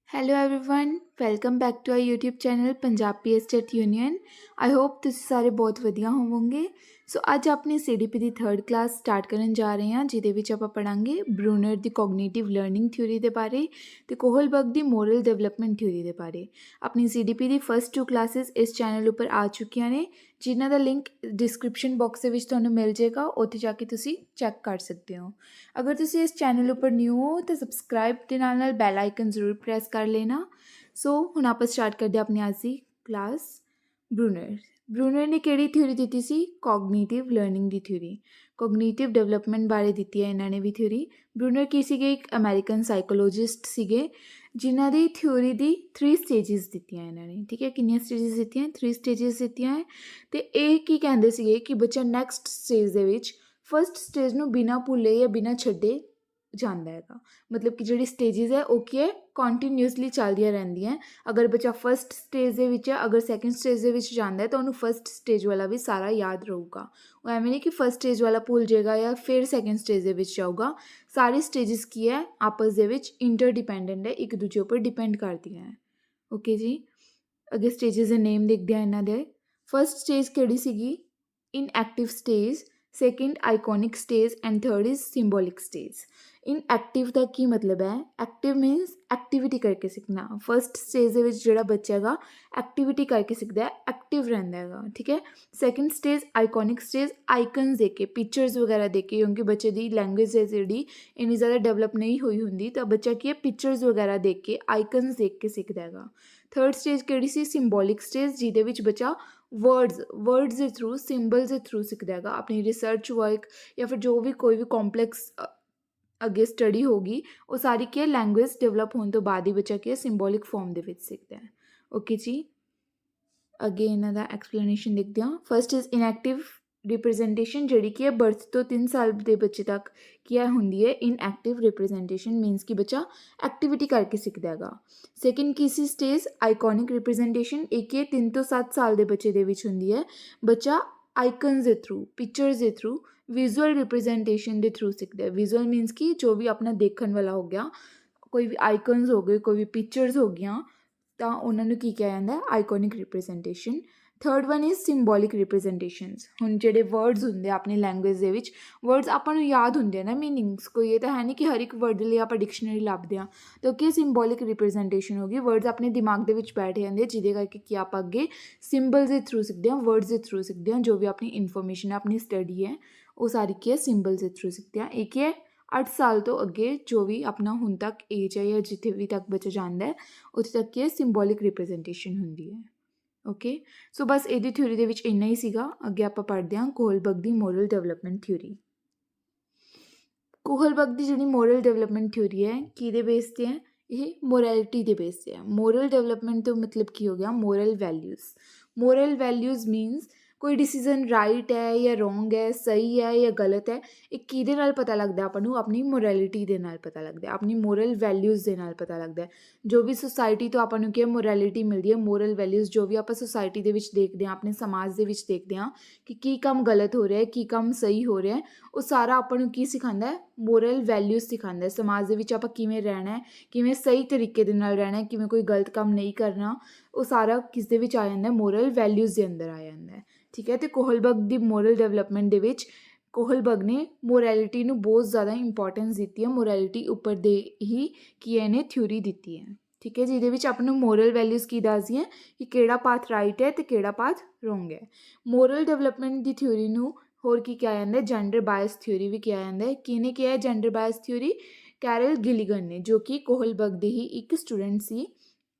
Hello everyone welcome back to our YouTube channel Punjabi state union. I hope तुसीं सारे बहुत वधिया होवोगे। सो अज अपनी CDP की थर्ड क्लास स्टार्ट करन जा रहे हैं जिहदे विच आपां पढ़ांगे ब्रूनर दी कॉग्निटिव लर्निंग थ्योरी के बारे ते कोहलबर्ग दी मोरल डेवलपमेंट थ्योरी के बारे। अपनी CDP की फर्स्ट 2 क्लासेस इस चैनल उपर आ चुकियां ने जिन्हां दा लिंक डिस्क्रिप्शन बॉक्स दे विच तुहानूं मिल जाएगा, उत्थे जाके तुसीं चैक कर सकते हो। अगर तुसीं इस चैनल उपर न्यू हो तो सबसक्राइब के नाल बैल आइकन जरूर प्रेस कर लेना। सो हुण आपां स्टार्ट करदे अपनी अज दी क्लास। ब्रूनर ने किहड़ी थ्योरी दित्ती सी? कॉग्निटिव लर्निंग दी थ्योरी, कॉग्निटिव डेवलपमेंट बारे दित्ती है इन्हां ने भी थ्योरी। ब्रूनर की सीगे? एक अमेरिकन साइकोलॉजिस्ट सीगे जिन्हां दी थ्योरी दी 3 स्टेजिस दित्तियां इन्हां ने। ठीक है, किन्नियां स्टेजिस दित्तियां? 3 स्टेजिस दित्तियां है। ते इह की कहंदे सीगे कि बच्चा नैक्सट स्टेज दे विच फस्ट स्टेज नूं बिना भुल्ले या बिना छड्डे ਜਾਂਦਾ ਹੈਗਾ। मतलब कि ਜਿਹੜੀ स्टेजिस है ਉਹ ਕੀ ਹੈ? ਕੰਟੀਨਿਊਸਲੀ ਚੱਲਦੀਆਂ ਰਹਿੰਦੀਆਂ। अगर बच्चा फस्ट स्टेज ਦੇ ਵਿੱਚ ਹੈ, अगर सैकेंड स्टेज ਦੇ ਵਿੱਚ ਜਾਂਦਾ ਹੈ ਤਾਂ ਉਹਨੂੰ फस्ट स्टेज वाला भी सारा याद ਰਹੂਗਾ। ਉਹ ਐਵੇਂ नहीं कि फस्ट स्टेज वाला भੁੱਲ ਜਾਏਗਾ ਜਾਂ ਫਿਰ सैकेंड स्टेज ਦੇ ਵਿੱਚ ਜਾਊਗਾ। सारी स्टेजिस ਕੀ ਹੈ? आपस ਦੇ ਵਿੱਚ ਇੰਟਰਡਿਪੈਂਡੈਂਟ ਹੈ, ਇੱਕ ਦੂਜੇ ਉੱਪਰ ਡਿਪੈਂਡ ਕਰਦੀਆਂ ਹੈ। ਓਕੇ ਜੀ, ਅੱਗੇ स्टेजिस ਦੇ ਨੇਮ ਦੇਖਦੇ ਹਾਂ ਇਹਨਾਂ ਦੇ। फस्ट स्टेज ਕਿਹੜੀ ਸੀਗੀ? Inactive stage, second iconic stage and third is symbolic stage. Inactive का की मतलब है? एक्टिव मीनस एक्टिविटी करके सीखना। फस्ट स्टेज के जो बच्चा है एक्टिविटी करके सीखता है, एक्टिव रहता है। ठीक है। Second stage iconic stage, icons देख के, पिक्चर्स वगैरह देख के, क्योंकि बच्चे की लैंग्वेज है जी इन्नी ज़्यादा डेवलप नहीं हुई होंगी, तो बच्चा की है पिक्चर्स वगैरह देख के, आइकन्स देख के सीखता है। थर्ड स्टेज किहड़ी सी? सिंबॉलिक स्टेज, जिहदे विच बच्चा वर्ड्स के थ्रू, सिंबल्स के थ्रू सीखता है। अपनी रिसर्च वर्क या फिर जो भी कोई भी कॉम्पलैक्स अगे स्टडी होगी वो सारी की लैंग्वेज डेवलप होने तो बाद ही बच्चा की सिंबॉलिक फॉर्म के सीखता है। ओके जी, अगे इन्हों का एक्सप्लेनेशन देखते हैं। फस्ट इज इनएक्टिव रिप्रजेंटेशन, जी कि बर्थ तो 3 साल के बच्चे तक क्या होंगी है? इनएक्टिव रिप्रजेंटेशन मीनस कि बच्चा एक्टिविटी करके सीखता है। सैकेंड की सी स्टेज आइकॉनिक रिप्रजेंटेशन, एक 3 तो 7 साल के बच्चे दे विच होंदी है। बच्चा आइकन्स के थ्रू, पिक्चर्स के थ्रू, विजुअल रिप्रजेंटेशन के थ्रू सीखता है। विजुअल मीनस कि जो भी अपना देखने वाला हो गया, कोई भी आइकन्स हो गए, कोई भी पिक्चर्स हो गई, तो उन्होंने की कहा जाता है? Iconic representation. Third one is symbolic representations. हुण जिहड़े वर्ड्स होंदे अपनी लैंग्वेज दे विच, वर्ड्स आपां नूं याद होंदे ना मीनिंग्स, कोई ये तो है नहीं कि हर एक वर्ड दे लई आपां डिक्शनरी लभदे हां। तो कि सिंबॉलिक रिप्रजेंटेशन होगी, वर्ड्स अपने दिमाग दे विच बैठ जांदे, जिहदे करके कि आपां अगे सिंबल्स दे थ्रू सीखदे हां, वर्ड्स दे थ्रू सीखदे हां। जो भी अपनी इन्फॉर्मेशन है, अपनी स्टडी है, वो सारी की है सिंबल्स के थ्रू सीखते हैं। एक है 8 साल तो अगे जो भी अपना हुण तक एज है या जिथे भी तक बच्चा जाता है उत्थे तक की सिंबॉलिक रिप्रजेंटेशन होंदी है। ओके, सो बस ये थ्योरी दे विच इन्ना ही सीगा। अगे आपां पढ़दे हां कोहलबर्ग दी मोरल डेवलपमेंट थ्योरी। कोहलबर्ग दी जिहड़ी मोरल डेवलपमेंट थ्योरी है किहदे बेस ते है? ये मोरैलिटी दे बेस ते है। मोरल डेवलपमेंट तो मतलब की हो गया? Moral values. मोरल वैल्यूज़ मीनस कोई डिसीजन राइट है या रोंग है, सही है या गलत है, ये किहदे नाल पता लगदा? आपां नूं अपनी मोरैलिटी दे नाल पता लगदा है, अपनी मोरल वैल्यूज़ दे नाल पता लगदा है। जो भी सोसाइटी तो आपां नूं की मोरैलिटी मिलदी है, मोरल वैल्यूज़ जो भी आपां सोसाइटी दे विच देखदे हां, अपने समाज दे विच देखदे हां कि की काम गलत हो रहा है, की काम सही हो रहा है, वो सारा आपां नूं की सिखांदा है? मोरल वैल्यूज़ सिखांदा है। समाज दे विच आपां किवें रहना है, किवें सही तरीके दे नाल रहना है, किवें कोई गलत काम नहीं करना, वो सारा किस दे विच आ जांदा है? मोरल वैल्यूज़ दे अंदर आ जांदा है। ठीक है, तो कोहलबर्ग दी मोरल डेवलपमेंट दे विच कोहलबर्ग ने मोरैलिटी नूं बहुत ज़्यादा इंपॉर्टेंस दित्ती है। मोरैलिटी उपर दे ही की इहने थ्योरी दित्ती है। ठीक है, जिहदे विच आपां नूं मोरल वैल्यूज़ की दसदी है कि किहड़ा पाथ राइट है तो किहड़ा पाथ रोंग है। मोरल डेवलपमेंट दी थ्योरी नूं होर की कहा जाता है? जेंडर बायस थ्योरी भी कहा जाता है। किहने किहा है gender bias theory? Carol Gilligan ने, जो कि कोहलबर्ग दे ही एक स्टूडेंट सी।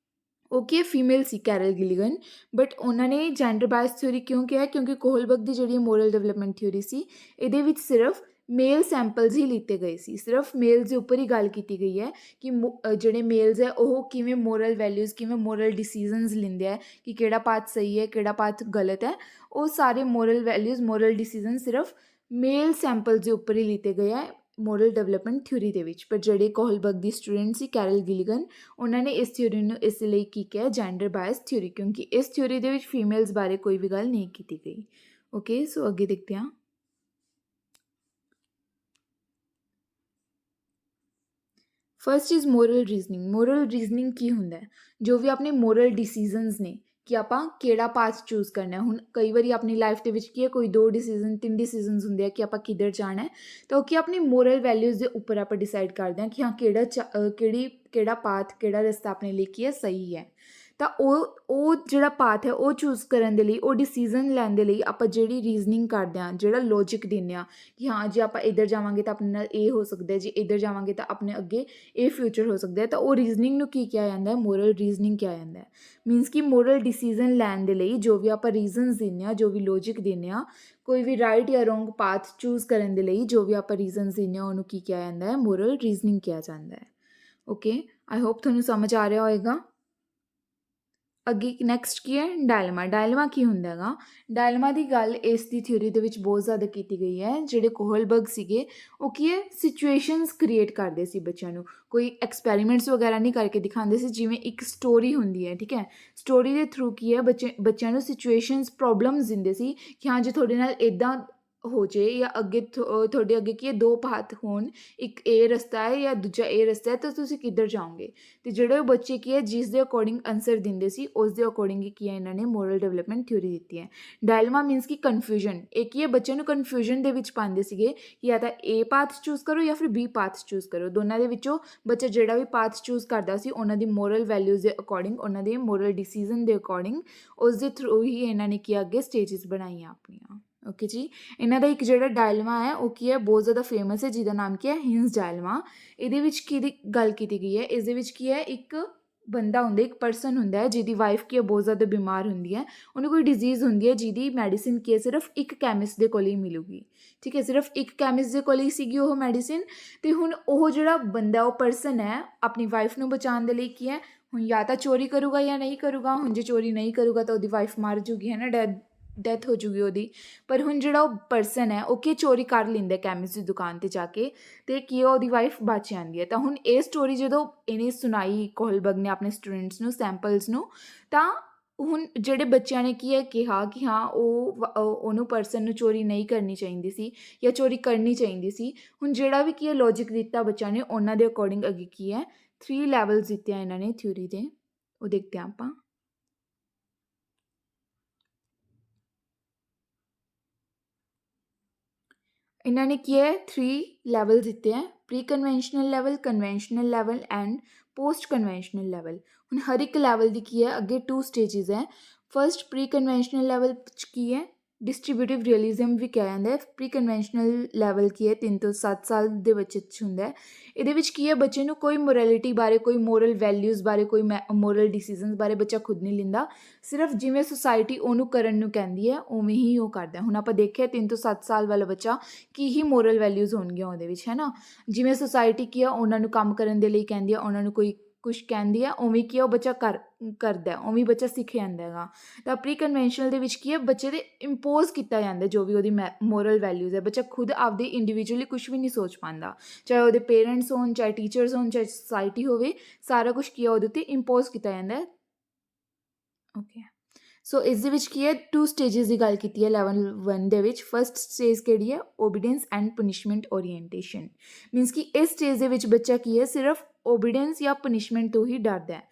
ओके, फीमेल सी कैरल गिलिगन, बट उन्होंने जेंडर बायस थ्योरी क्यों किया? क्योंकि कोहलबर्ग की जी मोरल डेवलपमेंट थ्योरी सी, ये सिर्फ मेल सैंपल्स ही लीते गए सी, सिर्फ मेल्स के उपर ही गल की गई है कि जोड़े मेल्स है वो किवें मोरल वैल्यूज़, किवें मोरल डिसीजनस लेंदे है कि किहड़ा पाथ सही है, किहड़ा पाथ गलत है। वो सारे मोरल वैल्यूज़, मोरल डिसीजन सिर्फ मेल सैंपल्स के उपर ही लीते गए हैं मोरल डेवलपमेंट थ्योरी दे विच। पर जिहड़े कोहलबर्ग दी स्टूडेंट सी कैरल गिलिगन, उन्होंने इस थ्योरी नूं इस लई की किया जेंडर बायस थ्योरी, क्योंकि इस थ्योरी दे विच फीमेल्स बारे कोई भी गल नहीं की गई। ओके, सो अगे देखते हैं। First is moral reasoning. Moral reasoning ਕੀ ਹੁੰਦਾ ਹੈ? ਜੋ ਵੀ ਆਪਣੇ ਮੋਰਲ ਡਿਸੀਜ਼ਨਸ ਨੇ ਕਿ ਆਪਾਂ ਕਿਹੜਾ ਪਾਥ ਚੂਜ਼ ਕਰਨਾ ਹੈ। ਹੁਣ ਕਈ ਵਾਰੀ ਆਪਣੀ ਲਾਈਫ ਦੇ ਵਿੱਚ ਕੀ ਹੈ, ਕੋਈ 2 ਡਿਸੀਜ਼ਨ 3 ਡਿਸੀਜ਼ਨਸ ਹੁੰਦੇ ਆ ਕਿ ਆਪਾਂ ਕਿੱਧਰ ਜਾਣਾ ਹੈ, ਤਾਂ ਉਹ ਕੀ ਆਪਣੀ ਮੋਰਲ ਵੈਲਿਊਜ਼ ਦੇ ਉੱਪਰ ਆਪਾਂ ਡਿਸਾਈਡ ਕਰਦੇ ਹਾਂ ਕਿ ਹਾਂ ਕਿਹੜਾ ਪਾਥ, ਕਿਹੜਾ ਰਸਤਾ ਆਪਣੇ ਲਈ ਕੀ ਹੈ, ਸਹੀ ਹੈ। ਤਾਂ ਉਹ ਜਿਹੜਾ ਪਾਥ ਹੈ ਉਹ ਚੂਜ਼ ਕਰਨ ਦੇ ਲਈ, ਉਹ ਡਿਸੀਜ਼ਨ ਲੈਣ ਦੇ ਲਈ ਆਪਾਂ ਜਿਹੜੀ ਰੀਜ਼ਨਿੰਗ ਕਰਦੇ ਹਾਂ, ਜਿਹੜਾ ਲੌਜਿਕ ਦਿੰਦੇ ਹਾਂ ਕਿ ਹਾਂ ਜੇ ਆਪਾਂ ਇੱਧਰ ਜਾਵਾਂਗੇ ਤਾਂ ਆਪਣੇ ਨਾਲ ਇਹ ਹੋ ਸਕਦਾ, ਜੇ ਇੱਧਰ ਜਾਵਾਂਗੇ ਤਾਂ ਆਪਣੇ ਅੱਗੇ ਇਹ ਫਿਊਚਰ ਹੋ ਸਕਦਾ ਹੈ, ਤਾਂ ਉਹ ਰੀਜ਼ਨਿੰਗ ਨੂੰ ਕੀ ਕਿਹਾ ਜਾਂਦਾ ਹੈ? ਮੋਰਲ ਰੀਜ਼ਨਿੰਗ ਕਿਹਾ ਜਾਂਦਾ ਹੈ। ਮੀਨਸ ਕਿ ਮੋਰਲ ਡਿਸੀਜ਼ਨ ਲੈਣ ਦੇ ਲਈ ਜੋ ਵੀ ਆਪਾਂ ਰੀਜ਼ਨਸ ਦਿੰਦੇ ਹਾਂ, ਜੋ ਵੀ ਲੌਜਿਕ ਦਿੰਦੇ ਹਾਂ, ਕੋਈ ਵੀ ਰਾਈਟ ਜਾਂ ਰੋਂਗ ਪਾਥ ਚੂਜ਼ ਕਰਨ ਦੇ ਲਈ ਜੋ ਵੀ ਆਪਾਂ ਰੀਜ਼ਨਸ ਦਿੰਦੇ ਹਾਂ ਉਹਨੂੰ ਕੀ ਕਿਹਾ ਜਾਂਦਾ ਹੈ? ਮੋਰਲ ਰੀਜ਼ਨਿੰਗ ਕਿਹਾ ਜਾਂਦਾ ਹੈ। ਓਕੇ, ਆਈ ਹੋਪ ਤੁਹਾਨੂੰ ਸਮਝ ਆ ਰਿਹਾ ਹੋਏਗਾ। ਅੱਗੇ ਨੈਕਸਟ ਕੀ ਹੈ? ਡਾਇਲਮਾ। ਡਾਇਲਮਾ ਕੀ ਹੁੰਦਾ ਹੈਗਾ? ਡਾਇਲਮਾ ਦੀ ਗੱਲ ਇਸ ਦੀ ਥਿਊਰੀ ਦੇ ਵਿੱਚ ਬਹੁਤ ਜ਼ਿਆਦਾ ਕੀਤੀ ਗਈ ਹੈ। ਜਿਹੜੇ ਕੋਹਲਬਰਗ ਸੀਗੇ ਉਹ ਕੀ ਹੈ, ਸਿਚੁਏਸ਼ਨਸ ਕ੍ਰੀਏਟ ਕਰਦੇ ਸੀ ਬੱਚਿਆਂ ਨੂੰ, ਕੋਈ ਐਕਸਪੈਰੀਮੈਂਟਸ ਵਗੈਰਾ ਨਹੀਂ ਕਰਕੇ ਦਿਖਾਉਂਦੇ ਸੀ। ਜਿਵੇਂ ਇੱਕ ਸਟੋਰੀ ਹੁੰਦੀ ਹੈ, ਠੀਕ ਹੈ, ਸਟੋਰੀ ਦੇ ਥਰੂ ਕੀ ਹੈ, ਬੱਚਿਆਂ ਨੂੰ ਸਿਚੁਏਸ਼ਨਸ, ਪ੍ਰੋਬਲਮਸ ਦਿੰਦੇ ਸੀ ਕਿ ਹਾਂ ਜੇ ਤੁਹਾਡੇ ਨਾਲ ਇੱਦਾਂ ਹੋ ਜੇ ਜਾਂ ਅੱਗੇ ਤੁਹਾਡੇ ਅੱਗੇ ਕੀ ਹੈ, 2 ਪਾਥ ਹੋਣ, ਇੱਕ ਇਹ ਰਸਤਾ ਹੈ ਜਾਂ ਦੂਜਾ ਇਹ ਰਸਤਾ ਹੈ, ਤਾਂ ਤੁਸੀਂ ਕਿੱਧਰ ਜਾਓਗੇ? ਅਤੇ ਜਿਹੜੇ ਉਹ ਬੱਚੇ ਕੀ ਹੈ ਜਿਸ ਦੇ ਅਕੋਰਡਿੰਗ ਆਨਸਰ ਦਿੰਦੇ ਸੀ ਉਸ ਦੇ ਅਕੋਰਡਿੰਗ ਹੀ ਕੀ ਹੈ ਇਹਨਾਂ ਨੇ ਮੋਰਲ ਡਿਵੈਲਪਮੈਂਟ ਥਿਊਰੀ ਦਿੱਤੀ ਹੈ। ਡਾਇਲਮਾ ਮੀਨਸ ਕਿ ਕਨਫਿਊਜ਼ਨ। ਇਹ ਕੀ ਹੈ, ਬੱਚਿਆਂ ਨੂੰ ਕਨਫਿਊਜ਼ਨ ਦੇ ਵਿੱਚ ਪਾਉਂਦੇ ਸੀਗੇ ਕਿ ਜਾਂ ਤਾਂ A ਪਾਥ ਚੂਜ਼ ਕਰੋ ਜਾਂ ਫਿਰ B ਪਾਥ ਚੂਜ਼ ਕਰੋ। ਦੋਨਾਂ ਦੇ ਵਿੱਚੋਂ ਬੱਚਾ ਜਿਹੜਾ ਵੀ ਪਾਥ ਚੂਜ਼ ਕਰਦਾ ਸੀ ਉਹਨਾਂ ਦੀ ਮੋਰਲ ਵੈਲਿਊਜ਼ ਦੇ ਅਕੋਰਡਿੰਗ, ਉਹਨਾਂ ਦੇ ਮੋਰਲ ਡਿਸੀਜ਼ਨ ਦੇ ਅਕੋਰਡਿੰਗ, ਉਸ ਦੇ ਥਰੂ ਹੀ ਇਹਨਾਂ ਨੇ ਕੀ ਅੱਗੇ ਸਟੇਜਿਸ ਬਣਾਈਆਂ ਆਪਣੀਆਂ। ਓਕੇ ਜੀ, ਇਹਨਾਂ ਦਾ ਇੱਕ ਜਿਹੜਾ ਡਾਇਲਮਾ ਹੈ ਉਹ ਕੀ ਹੈ, ਬਹੁਤ ਜ਼ਿਆਦਾ ਫੇਮਸ ਹੈ, ਜਿਹਦਾ ਨਾਮ ਕੀ ਹੈ? ਹਿੰਸ ਡਾਇਲਮਾ। ਇਹਦੇ ਵਿੱਚ ਕਿਹਦੀ ਗੱਲ ਕੀਤੀ ਗਈ ਹੈ? ਇਸ ਦੇ ਵਿੱਚ ਕੀ ਹੈ, ਇੱਕ ਬੰਦਾ ਹੁੰਦਾ, ਇੱਕ ਪਰਸਨ ਹੁੰਦਾ ਹੈ ਜਿਹਦੀ ਵਾਈਫ ਕੀ ਹੈ ਬਹੁਤ ਜ਼ਿਆਦਾ ਬਿਮਾਰ ਹੁੰਦੀ ਹੈ, ਉਹਨੂੰ ਕੋਈ ਡਿਜ਼ੀਜ਼ ਹੁੰਦੀ ਹੈ ਜਿਹਦੀ ਮੈਡੀਸਿਨ ਕੀ ਹੈ ਸਿਰਫ ਇੱਕ ਕੈਮਿਸਟ ਦੇ ਕੋਲ ਹੀ ਮਿਲੂਗੀ। ਠੀਕ ਹੈ, ਸਿਰਫ ਇੱਕ ਕੈਮਿਸਟ ਦੇ ਕੋਲ ਹੀ ਸੀਗੀ ਉਹ ਮੈਡੀਸਿਨ। ਅਤੇ ਹੁਣ ਉਹ ਜਿਹੜਾ ਬੰਦਾ, ਉਹ ਪਰਸਨ ਹੈ, ਆਪਣੀ ਵਾਈਫ ਨੂੰ ਬਚਾਉਣ ਦੇ ਲਈ ਕੀ ਹੈ, ਹੁਣ ਜਾਂ ਤਾਂ ਚੋਰੀ ਕਰੂਗਾ ਜਾਂ ਨਹੀਂ ਕਰੂਗਾ। ਹੁਣ ਜੇ ਚੋਰੀ ਨਹੀਂ ਕਰੂਗਾ ਤਾਂ ਉਹਦੀ ਵਾਈਫ ਮਰ ਜੂਗੀ, ਹੈ ਨਾ, ਡੈਥ ਹੋ ਜੂਗੀ ਉਹਦੀ। ਪਰ ਹੁਣ ਜਿਹੜਾ ਉਹ ਪਰਸਨ ਹੈ ਉਹ ਕੀ ਚੋਰੀ ਕਰ ਲੈਂਦਾ ਕੈਮਿਸਟ ਦੀ ਦੁਕਾਨ 'ਤੇ ਜਾ ਕੇ, ਅਤੇ ਕੀ ਉਹਦੀ ਵਾਈਫ ਬਚ ਜਾਂਦੀ ਹੈ। ਤਾਂ ਹੁਣ ਇਹ ਸਟੋਰੀ ਜਦੋਂ ਇਹਨੇ ਸੁਣਾਈ, ਕੋਹਲਬਰਗ ਨੇ ਆਪਣੇ ਸਟੂਡੈਂਟਸ ਨੂੰ, ਸੈਂਪਲਸ ਨੂੰ, ਤਾਂ ਹੁਣ ਜਿਹੜੇ ਬੱਚਿਆਂ ਨੇ ਕੀ ਹੈ ਕਿਹਾ ਕਿ ਹਾਂ ਉਹਨੂੰ ਪਰਸਨ ਨੂੰ ਚੋਰੀ ਨਹੀਂ ਕਰਨੀ ਚਾਹੀਦੀ ਸੀ ਜਾਂ ਚੋਰੀ ਕਰਨੀ ਚਾਹੀਦੀ ਸੀ। ਹੁਣ ਜਿਹੜਾ ਵੀ ਕੀ ਹੈ ਲੌਜਿਕ ਦਿੱਤਾ ਬੱਚਿਆਂ ਨੇ, ਉਹਨਾਂ ਦੇ ਅਕੋਰਡਿੰਗ ਅੱਗੇ ਕੀ ਹੈ 3 ਲੈਵਲਸ ਦਿੱਤੇ ਆ ਇਹਨਾਂ ਨੇ ਥਿਊਰੀ ਦੇ, ਉਹ ਦੇਖਦੇ ਹਾਂ ਆਪਾਂ। ਇਹਨਾਂ ਨੇ ਕੀ ਹੈ 3 ਲੈਵਲ ਦਿੱਤੇ ਹੈ, pre conventional level, conventional level and post conventional level. ਹੁਣ ਹਰ ਇੱਕ ਲੈਵਲ ਦੀ ਕੀ ਹੈ ਅੱਗੇ 2 ਸਟੇਜਿਸ ਹੈ। ਫਸਟ ਪ੍ਰੀ ਕਨਵੈਨਸ਼ਨਲ ਲੈਵਲ 'ਚ ਕੀ ਹੈ, ਡਿਸਟਰੀਬਿਊਟਿਵ ਰੀਅਲਿਜ਼ਮ ਵੀ ਕਿਹਾ ਜਾਂਦਾ ਹੈ। ਪ੍ਰੀ ਕਨਵੈਨਸ਼ਨਲ ਲੈਵਲ ਕੀ ਹੈ 3 ਤੋਂ 7 ਸਾਲ ਦੇ ਬੱਚੇ 'ਚ ਹੁੰਦਾ ਹੈ। ਇਹਦੇ ਵਿੱਚ ਕੀ ਹੈ, ਬੱਚੇ ਨੂੰ ਕੋਈ ਮੋਰੈਲਿਟੀ ਬਾਰੇ, ਕੋਈ ਮੋਰਲ ਵੈਲਿਊਜ਼ ਬਾਰੇ, ਕੋਈ ਮੋਰਲ ਡਿਸੀਜ਼ਨਸ ਬਾਰੇ ਬੱਚਾ ਖੁਦ ਨਹੀਂ ਲੈਂਦਾ। ਸਿਰਫ ਜਿਵੇਂ ਸੁਸਾਇਟੀ ਉਹਨੂੰ ਕਰਨ ਨੂੰ ਕਹਿੰਦੀ ਹੈ ਉਵੇਂ ਹੀ ਉਹ ਕਰਦਾ। ਹੁਣ ਆਪਾਂ ਦੇਖਿਆ 3 ਤੋਂ 7 ਸਾਲ ਵਾਲਾ ਬੱਚਾ ਕੀ ਹੀ ਮੋਰਲ ਵੈਲਿਊਜ਼ ਹੋਣਗੀਆਂ ਉਹਦੇ ਵਿੱਚ, ਹੈ ਨਾ। ਜਿਵੇਂ ਸੁਸਾਇਟੀ ਕੀ ਆ ਉਹਨਾਂ ਨੂੰ ਕੰਮ ਕਰਨ ਦੇ ਲਈ ਕਹਿੰਦੀ ਆ, ਉਹਨਾਂ ਨੂੰ ਕੋਈ ਕੁਛ ਕਹਿੰਦੀ ਆ, ਉਵੇਂ ਕੀ ਆ ਉਹ ਬੱਚਾ ਕਰਦਾ, ਉਵੇਂ ਬੱਚਾ ਸਿੱਖ ਜਾਂਦਾ ਹੈਗਾ। ਤਾਂ ਪ੍ਰੀ ਕਨਵੈਨਸ਼ਨਲ ਦੇ ਵਿੱਚ ਕੀ ਹੈ, ਬੱਚੇ 'ਤੇ ਇੰਪੋਜ਼ ਕੀਤਾ ਜਾਂਦਾ ਜੋ ਵੀ ਉਹਦੀ ਮੋਰਲ ਵੈਲਿਊਜ਼ ਹੈ। ਬੱਚਾ ਖੁਦ ਆਪਦੀ ਇੰਡੀਵਿਜੂਅਲੀ ਕੁਛ ਵੀ ਨਹੀਂ ਸੋਚ ਪਾਉਂਦਾ, ਚਾਹੇ ਉਹਦੇ ਪੇਰੈਂਟਸ ਹੋਣ, ਚਾਹੇ ਟੀਚਰਸ ਹੋਣ, ਚਾਹੇ ਸੁਸਾਇਟੀ ਹੋਵੇ, ਸਾਰਾ ਕੁਛ ਕੀ ਆ ਉਹਦੇ ਉੱਤੇ ਇੰਪੋਜ਼ ਕੀਤਾ ਜਾਂਦਾ। ਓਕੇ, ਸੋ ਇਸ ਦੇ ਵਿੱਚ ਕੀ ਹੈ 2 ਸਟੇਜਿਸ ਦੀ ਗੱਲ ਕੀਤੀ ਹੈ ਲੈਵਲ 1 ਦੇ ਵਿੱਚ। ਫਸਟ ਸਟੇਜ ਕਿਹੜੀ ਹੈ, ਓਬੀਡੀਐਂਸ ਐਂਡ ਪਨਿਸ਼ਮੈਂਟ ਓਰੀਐਂਟੇਸ਼ਨ। ਮੀਨਸ ਕਿ ਇਸ ਸਟੇਜ ਦੇ ਵਿੱਚ ਬੱਚਾ ਕੀ ਹੈ ਸਿਰਫ ਓਬੀਡੀਐਂਸ ਜਾਂ ਪਨਿਸ਼ਮੈਂਟ ਤੋਂ ਹੀ ਡਰਦਾ ਹੈ,